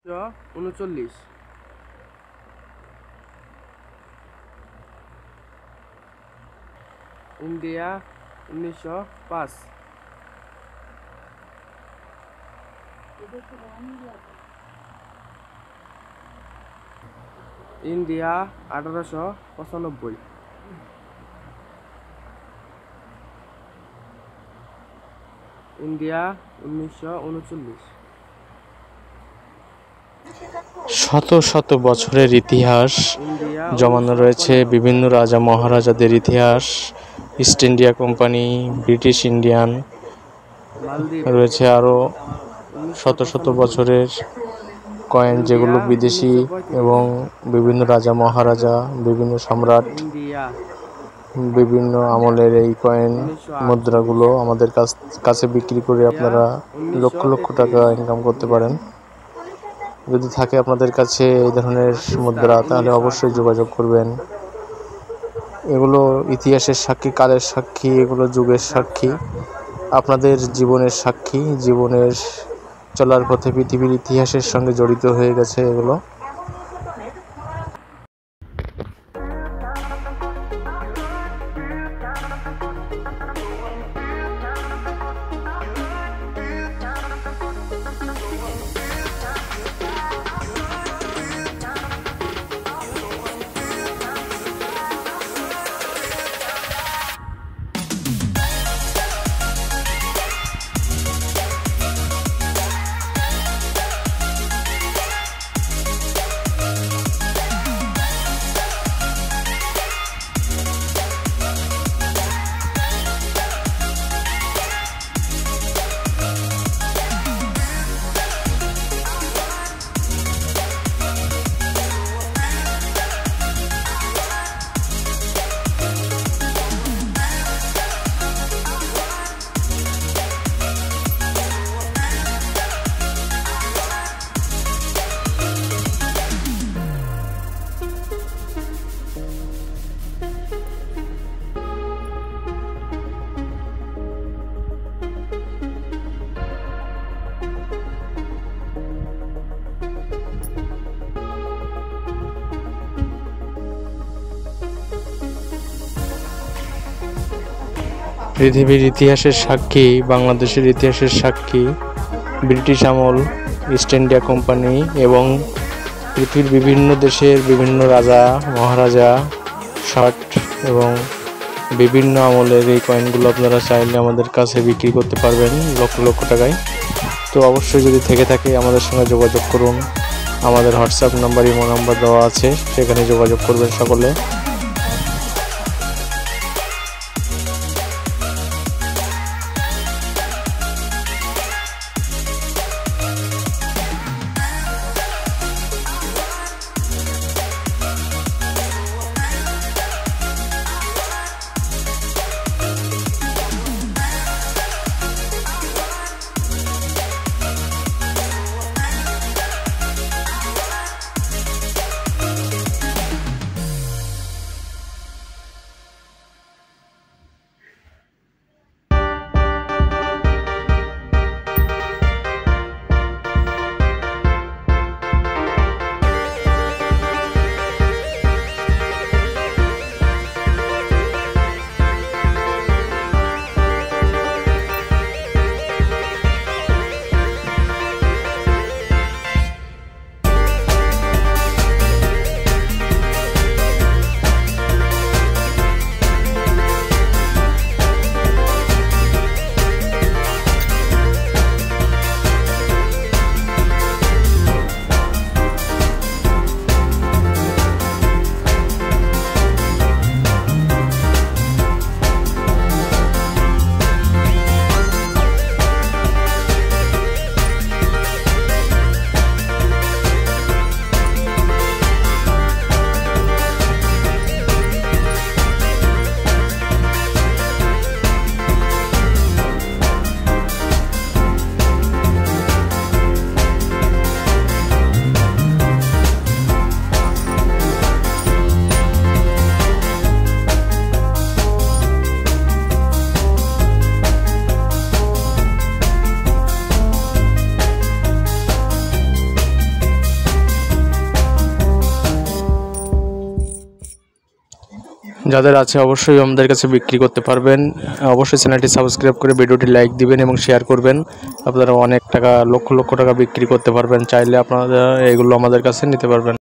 1939 India 1905 India 1895 India 1939 শত শত বছরের ইতিহাস জমানো রয়েছে, বিভিন্ন রাজা মহারাজাদের ইতিহাস, east India company, British Indian রয়েছে, আরও শত শত বছরের কয়েন যেগুলো বিদেশি এবং বিভিন্ন রাজা মহারাজা, বিভিন্ন সম্রাট, বিভিন্ন আমলের এই কয়েন মুদ্রাগুলো আমাদের কাছে বিক্রি করে আপনারা লক্ষ লক্ষ টাকা ইনকাম করতে পারেন। যদি থাকে আপনাদের কাছে এই ধরনের মুদ্রা তাহলে অবশ্যই যোগাযোগ করবেন। এগুলো ইতিহাসের সাক্ষী, কালের সাক্ষী, এগুলো যুগের সাক্ষী, আপনাদের জীবনের সাক্ষী, জীবনের চলার পথে পৃথিবীর ইতিহাসের সঙ্গে জড়িত হয়ে গেছে এগুলো। পৃথিবীর ইতিহাসের সাক্ষী, বাংলাদেশের ইতিহাসের সাক্ষী ব্রিটিশ আমল, ইস্ট ইন্ডিয়া কোম্পানি এবং পৃথিবীর বিভিন্ন দেশের বিভিন্ন রাজা মহারাজা, শার্ট এবং বিভিন্ন আমলের এই কয়েনগুলো আপনারা চাইলে আমাদের কাছে বিক্রি করতে পারবেন লক্ষ লক্ষ টাকায়। তো অবশ্যই যদি থেকে থাকে আমাদের সঙ্গে যোগাযোগ করুন। আমাদের হোয়াটসঅ্যাপ নাম্বার, ইমো নাম্বার দেওয়া আছে, সেখানে যোগাযোগ করবেন সকলে। যাদের আছে অবশ্যই আমাদের কাছে বিক্রি করতে পারবেন। অবশ্যই চ্যানেলটি সাবস্ক্রাইব করে ভিডিওটি লাইক দিবেন এবং শেয়ার করবেন। আপনারা অনেক টাকা লক্ষ লক্ষ টাকা বিক্রি করতে পারবেন, চাইলে আপনারা এগুলো আমাদের কাছে নিতে পারবেন।